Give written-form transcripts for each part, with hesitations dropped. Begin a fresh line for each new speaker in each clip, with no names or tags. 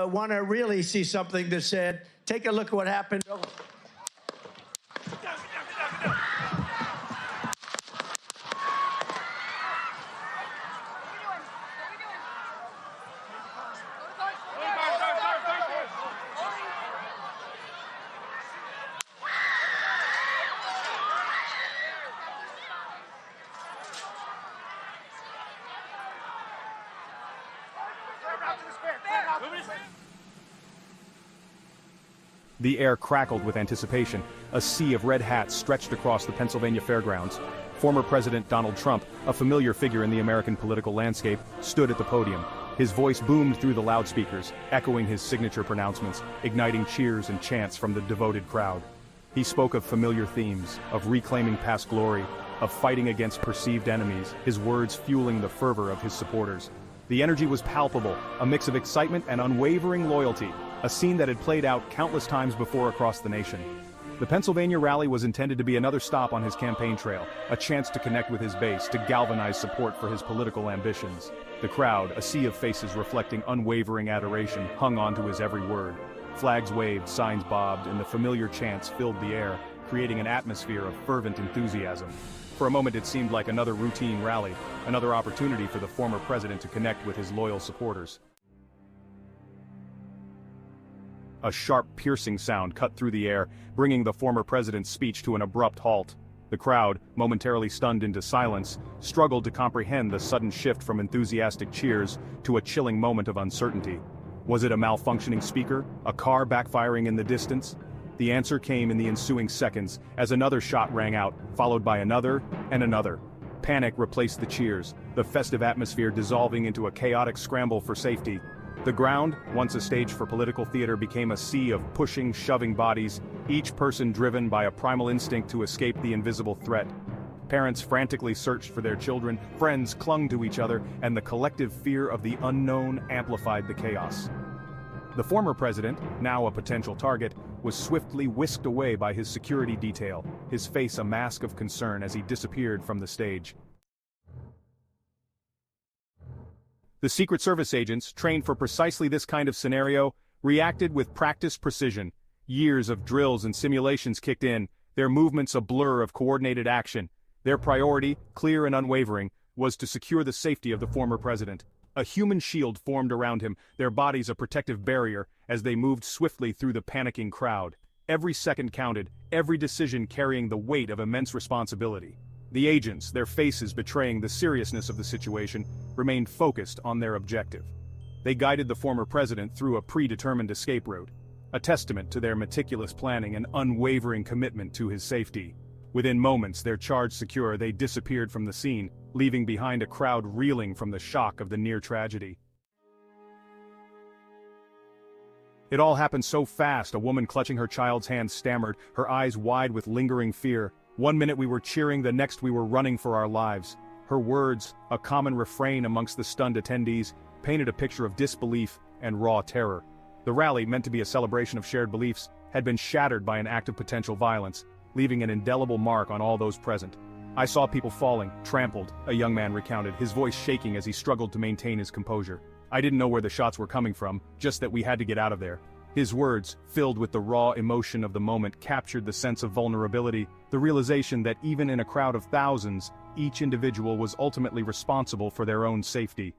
Want to really see something that said, take a look at what happened.
The air crackled with anticipation. A sea of red hats stretched across the Pennsylvania fairgrounds. Former President Donald Trump, a familiar figure in the American political landscape, stood at the podium. His voice boomed through the loudspeakers, echoing his signature pronouncements, igniting cheers and chants from the devoted crowd. He spoke of familiar themes, of reclaiming past glory, of fighting against perceived enemies, his words fueling the fervor of his supporters. The energy was palpable, a mix of excitement and unwavering loyalty, a scene that had played out countless times before across the nation. The Pennsylvania rally was intended to be another stop on his campaign trail, a chance to connect with his base, to galvanize support for his political ambitions. The crowd, a sea of faces reflecting unwavering adoration, hung on to his every word. Flags waved, signs bobbed, and the familiar chants filled the air, creating an atmosphere of fervent enthusiasm. For a moment it seemed like another routine rally, another opportunity for the former president to connect with his loyal supporters. A sharp, piercing sound cut through the air, bringing the former president's speech to an abrupt halt. The crowd, momentarily stunned into silence, struggled to comprehend the sudden shift from enthusiastic cheers to a chilling moment of uncertainty. Was it a malfunctioning speaker, a car backfiring in the distance? The answer came in the ensuing seconds, as another shot rang out, followed by another and another. Panic replaced the cheers, the festive atmosphere dissolving into a chaotic scramble for safety. The ground, once a stage for political theater, became a sea of pushing, shoving bodies, each person driven by a primal instinct to escape the invisible threat. Parents frantically searched for their children, friends clung to each other, and the collective fear of the unknown amplified the chaos. The former president, now a potential target, was swiftly whisked away by his security detail, his face a mask of concern as he disappeared from the stage. The Secret Service agents, trained for precisely this kind of scenario, reacted with practiced precision. Years of drills and simulations kicked in, their movements a blur of coordinated action. Their priority, clear and unwavering, was to secure the safety of the former president. A human shield formed around him, their bodies a protective barrier, as they moved swiftly through the panicking crowd. Every second counted, every decision carrying the weight of immense responsibility. The agents, their faces betraying the seriousness of the situation, remained focused on their objective. They guided the former president through a predetermined escape route, a testament to their meticulous planning and unwavering commitment to his safety. Within moments, their charge secure, they disappeared from the scene, leaving behind a crowd reeling from the shock of the near tragedy. It all happened so fast. A woman clutching her child's hand stammered, her eyes wide with lingering fear. One minute we were cheering, the next we were running for our lives. Her words, a common refrain amongst the stunned attendees, painted a picture of disbelief and raw terror. The rally, meant to be a celebration of shared beliefs, had been shattered by an act of potential violence, leaving an indelible mark on all those present. I saw people falling, trampled, a young man recounted, his voice shaking as he struggled to maintain his composure. I didn't know where the shots were coming from, just that we had to get out of there. His words, filled with the raw emotion of the moment, captured the sense of vulnerability, the realization that even in a crowd of thousands, each individual was ultimately responsible for their own safety.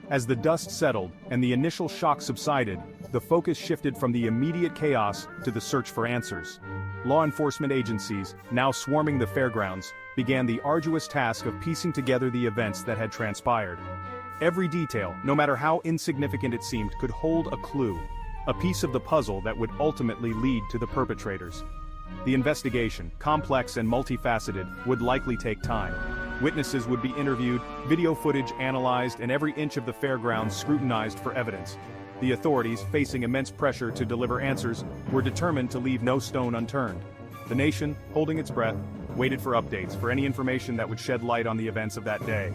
As the dust settled and the initial shock subsided, the focus shifted from the immediate chaos to the search for answers. Law enforcement agencies, now swarming the fairgrounds, began the arduous task of piecing together the events that had transpired. Every detail, no matter how insignificant it seemed, could hold a clue, a piece of the puzzle that would ultimately lead to the perpetrators. The investigation, complex and multifaceted, would likely take time. Witnesses would be interviewed, video footage analyzed, and every inch of the fairgrounds scrutinized for evidence. The authorities, facing immense pressure to deliver answers, were determined to leave no stone unturned. The nation, holding its breath, waited for updates, for any information that would shed light on the events of that day.